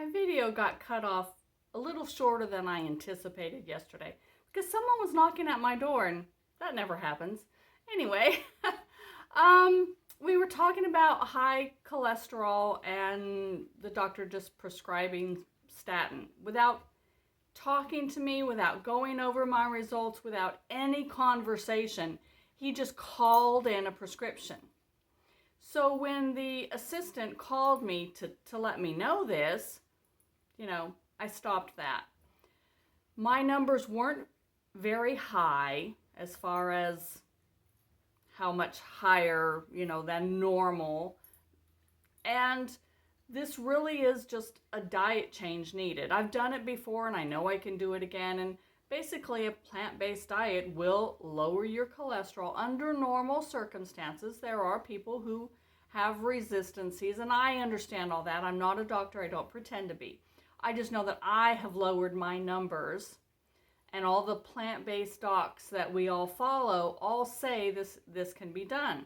My video got cut off a little shorter than I anticipated yesterday because someone was knocking at my door, and that never happens. Anyway, we were talking about high cholesterol and the doctor just prescribing statin without talking to me, without going over my results, without any conversation. He just called in a prescription. So when the assistant called me to let me know this, I stopped that. My numbers weren't very high as far as how much higher, than normal. And this really is just a diet change needed. I've done it before and I know I can do it again. And basically a plant-based diet will lower your cholesterol under normal circumstances. There are people who have resistances, and I understand all that. I'm not a doctor. I don't pretend to be. I just know that I have lowered my numbers, and all the plant-based docs that we all follow all say this can be done.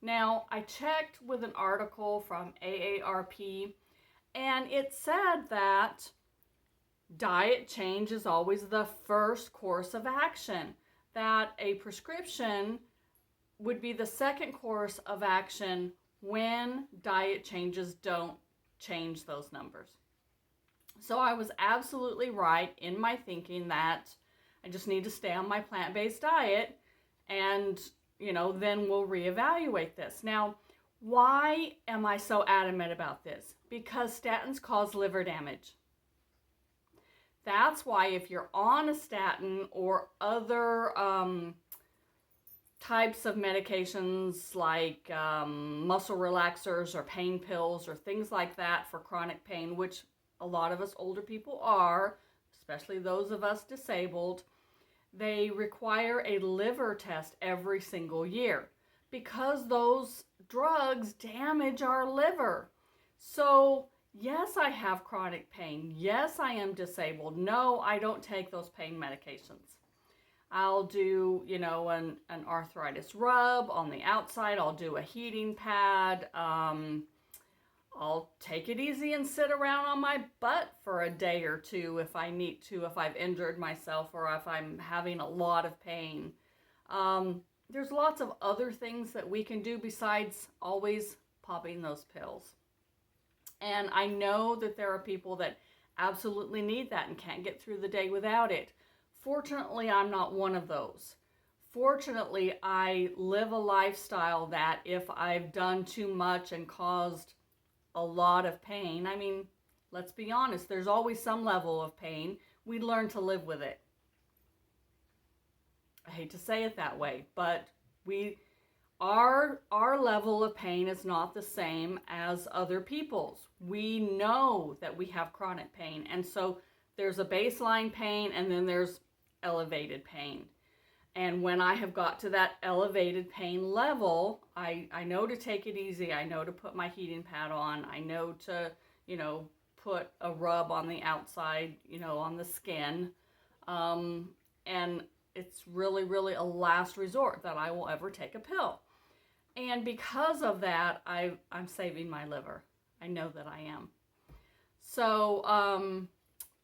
Now, I checked with an article from AARP, and it said that diet change is always the first course of action, that a prescription would be the second course of action when diet changes don't change those numbers. So I was absolutely right in my thinking that I just need to stay on my plant-based diet, and then we'll reevaluate this. Now, why am I so adamant about this? Because statins cause liver damage. That's why if you're on a statin or other types of medications like muscle relaxers or pain pills or things like that for chronic pain, which a lot of us older people are, especially those of us disabled, they require a liver test every single year because those drugs damage our liver. So yes, I have chronic pain. Yes, I am disabled. No, I don't take those pain medications. I'll do, an arthritis rub on the outside. I'll do a heating pad. I'll take it easy and sit around on my butt for a day or two if I need to, if I've injured myself or if I'm having a lot of pain. There's lots of other things that we can do besides always popping those pills. And I know that there are people that absolutely need that and can't get through the day without it. Fortunately, I'm not one of those. Fortunately, I live a lifestyle that if I've done too much and caused a lot of pain, let's be honest, there's always some level of pain. We learn to live with it. I hate to say it that way, but our level of pain is not the same as other people's. We know that we have chronic pain, and so there's a baseline pain and then there's elevated pain. And when I have got to that elevated pain level, I know to take it easy. I know to put my heating pad on. I know to, put a rub on the outside, on the skin. And it's really, really a last resort that I will ever take a pill. And because of that, I'm saving my liver. I know that I am. So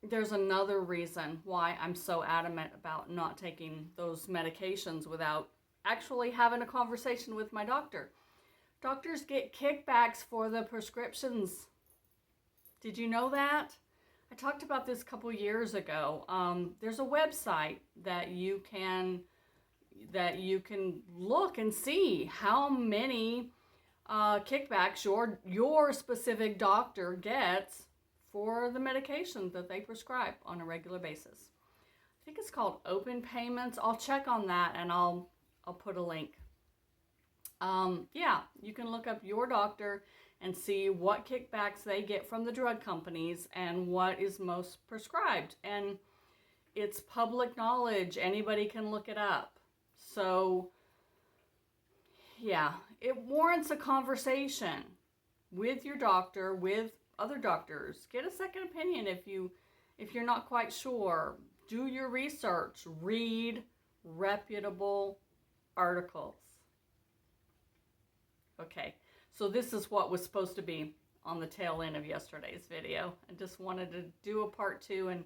there's another reason why I'm so adamant about not taking those medications without actually having a conversation with my doctor. Doctors get kickbacks for the prescriptions. Did you know that? I talked about this a couple years ago. There's a website that you can look and see how many kickbacks your specific doctor gets for the medication that they prescribe on a regular basis. I think it's called Open Payments. I'll check on that and I'll put a link. You can look up your doctor and see what kickbacks they get from the drug companies and what is most prescribed. And it's public knowledge. Anybody can look it up. So, it warrants a conversation with your doctor, with other doctors. Get a second opinion if you're not quite sure. Do your research. Read reputable articles. Okay, so this is what was supposed to be on the tail end of yesterday's video. I just wanted to do a part 2 and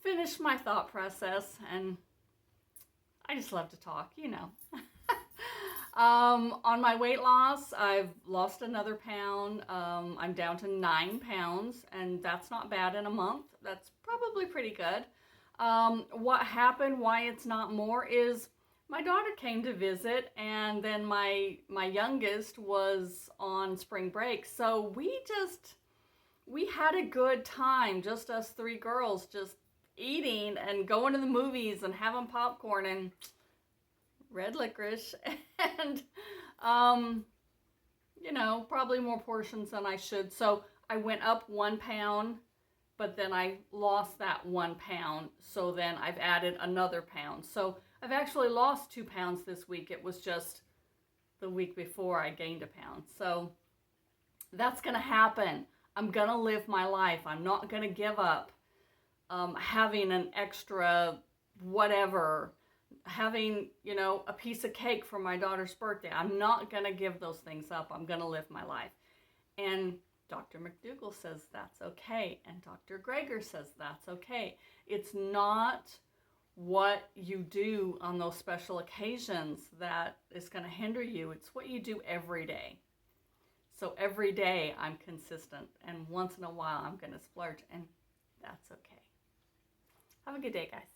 finish my thought process, and I just love to talk, you know. On my weight loss, I've lost another pound. I'm down to 9 pounds, and that's not bad in a month. That's probably pretty good. What happened, why it's not more, is my daughter came to visit, and then my youngest was on spring break. So we had a good time, just us 3 girls, just eating and going to the movies and having popcorn and red licorice and you know, probably more portions than I should. So I went up 1 pound, but then I lost that 1 pound. So then I've added another pound. So I've actually lost 2 pounds this week. It was just the week before I gained a pound. So that's going to happen. I'm going to live my life. I'm not going to give up having an extra whatever, having, you know, a piece of cake for my daughter's birthday. I'm not going to give those things up. I'm going to live my life. And Dr. McDougall says that's okay. And Dr. Greger says that's okay. It's not what you do on those special occasions that is going to hinder you. It's what you do every day. So every day I'm consistent, and once in a while I'm going to splurge, and that's okay. Have a good day, guys.